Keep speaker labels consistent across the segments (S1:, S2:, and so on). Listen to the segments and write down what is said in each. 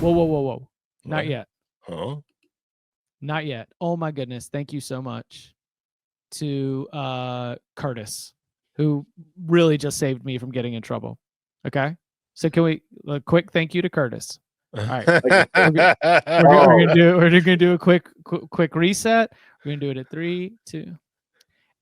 S1: Whoa. Not
S2: What?
S1: yet.
S2: Huh?
S1: Not yet. Oh my goodness. Thank you so much to Curtis, who really just saved me from getting in trouble. Okay. So can we a quick thank you to Curtis? All right. We're gonna do a quick reset. We're gonna do it at 3, 2.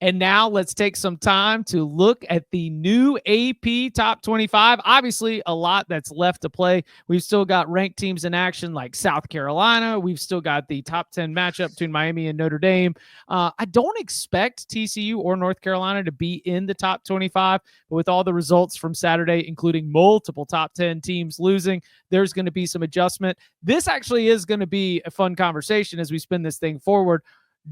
S1: And now let's take some time to look at the new AP Top 25. Obviously, a lot that's left to play. We've still got ranked teams in action like South Carolina. We've still got the top 10 matchup between Miami and Notre Dame. I don't expect TCU or North Carolina to be in the top 25, but with all the results from Saturday, including multiple top 10 teams losing, there's going to be some adjustment. This actually is going to be a fun conversation as we spin this thing forward.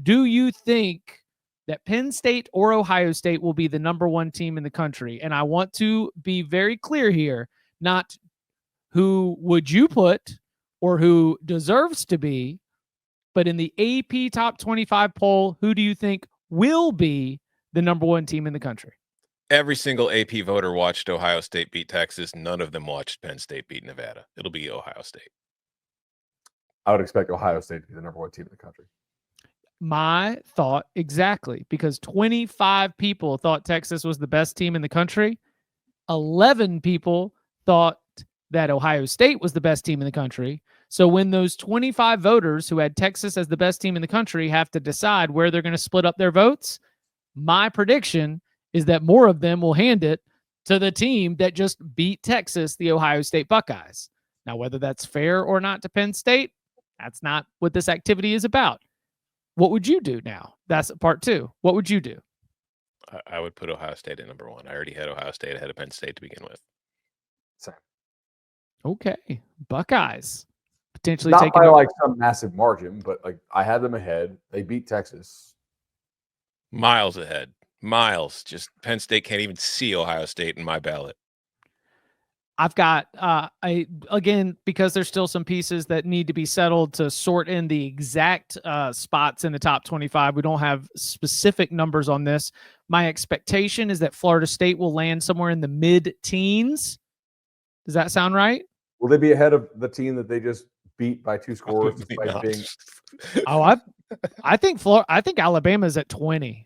S1: Do you think that Penn State or Ohio State will be the number one team in the country? And I want to be very clear here, not who would you put or who deserves to be, but in the AP Top 25 poll, who do you think will be the number one team in the country?
S2: Every single AP voter watched Ohio State beat Texas. None of them watched Penn State beat Nevada. It'll be Ohio State.
S3: I would expect Ohio State to be the number one team in the country.
S1: My thought exactly, because 25 people thought Texas was the best team in the country. 11 people thought that Ohio State was the best team in the country. So when those 25 voters who had Texas as the best team in the country have to decide where they're going to split up their votes, my prediction is that more of them will hand it to the team that just beat Texas, the Ohio State Buckeyes. Now, whether that's fair or not to Penn State, that's not what this activity is about. What would you do now? That's part 2. What would you do?
S2: I would put Ohio State at number 1. I already had Ohio State ahead of Penn State to begin with.
S3: Same.
S1: Okay. Buckeyes. Potentially
S3: not
S1: taking
S3: by like some massive margin, but like I had them ahead. They beat Texas.
S2: Miles ahead. Miles. Just Penn State can't even see Ohio State in my ballot.
S1: I've got, again, because there's still some pieces that need to be settled to sort in the exact spots in the top 25. We don't have specific numbers on this. My expectation is that Florida State will land somewhere in the mid-teens. Does that sound right?
S3: Will they be ahead of the team that they just beat by 2 scores? Despite being...
S1: I think Alabama's at 20.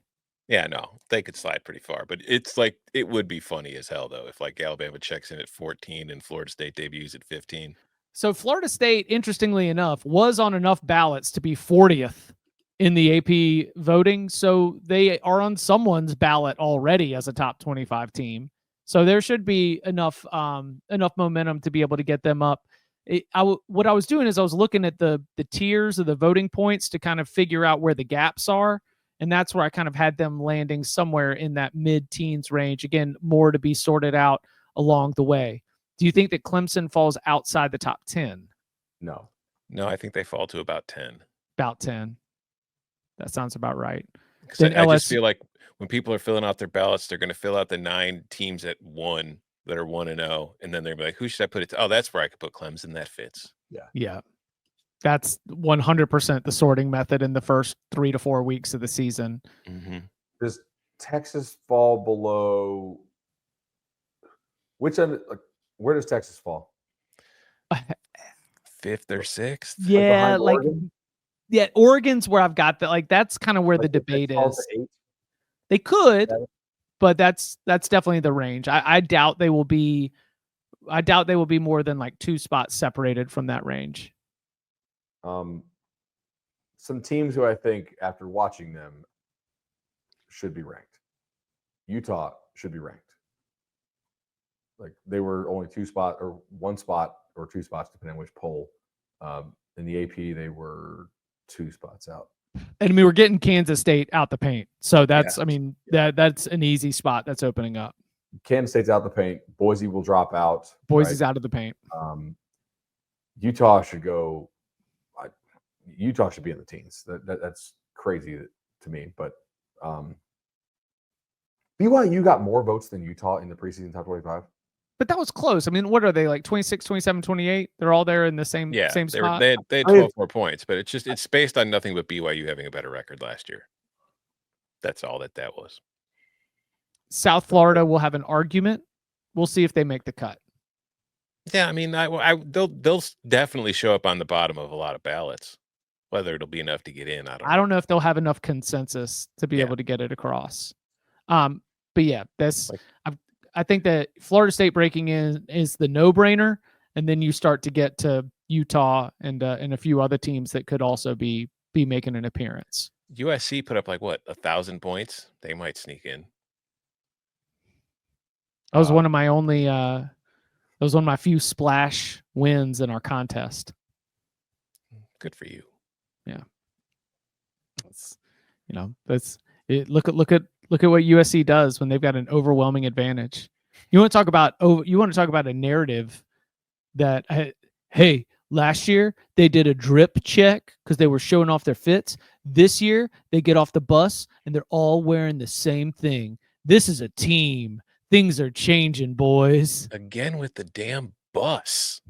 S2: Yeah, no, they could slide pretty far, but it's like it would be funny as hell though if like Alabama checks in at 14 and Florida State debuts at 15.
S1: So Florida State, interestingly enough, was on enough ballots to be 40th in the AP voting. So they are on someone's ballot already as a top 25 team. So there should be enough momentum to be able to get them up. What I was doing is I was looking at the tiers of the voting points to kind of figure out where the gaps are. And that's where I kind of had them landing somewhere in that mid-teens range. Again, more to be sorted out along the way. Do you think that Clemson falls outside the top 10?
S3: No,
S2: I think they fall to about 10.
S1: About 10. That sounds about right.
S2: Then I just feel like when people are filling out their ballots, they're going to fill out the 9 teams at 1 that are 1-0, and then they're like, "Who should I put it to? Oh, that's where I could put Clemson. That fits."
S1: Yeah. That's 100% the sorting method in the first 3 to 4 weeks of the season.
S2: Mm-hmm.
S3: Does Texas fall below? Which end? Like, where does Texas fall?
S2: 5th or 6th?
S1: Yeah, Oregon's where I've got that. Like that's kind of where the debate is. They could, but that's definitely the range. I doubt they will be. I doubt they will be more than like 2 spots separated from that range.
S3: Some teams who I think after watching them should be ranked. Utah should be ranked. Like they were only 1 spot or 2 spots, depending on which poll. In the AP, they were 2 spots out.
S1: And we were getting Kansas State out the paint. So that's, that's an easy spot that's opening up.
S3: Kansas State's out the paint. Boise will drop out.
S1: Boise's out of the paint.
S3: Utah should go. Utah should be in the teens. That's crazy to me. But BYU got more votes than Utah in the preseason top 25.
S1: But that was close. I mean, what are they, like 26, 27, 28? They're all there in the same spot.
S2: They had 12 more points, but it's based on nothing but BYU having a better record last year. That's all that was.
S1: South Florida will have an argument. We'll see if they make the cut.
S2: Yeah, I mean, they'll definitely show up on the bottom of a lot of ballots. Whether it'll be enough to get in, I don't know.
S1: I don't know if they'll have enough consensus to be
S2: Yeah.
S1: able to get it across. But yeah, that's
S2: Like-
S1: I think that Florida State breaking in is the no-brainer, and then you start to get to Utah and a few other teams that could also be making an appearance.
S2: USC put up like what 1,000 points. They might sneak in.
S1: That was one of my only. That was one of my few splash wins in our contest.
S2: Good for you.
S1: That's, that's it. Look at what USC does when they've got an overwhelming advantage. You want to talk about a narrative that hey, last year they did a drip check because they were showing off their fits. This year they get off the bus and they're all wearing the same thing. This is a team. Things are changing, boys.
S2: Again with the damn bus.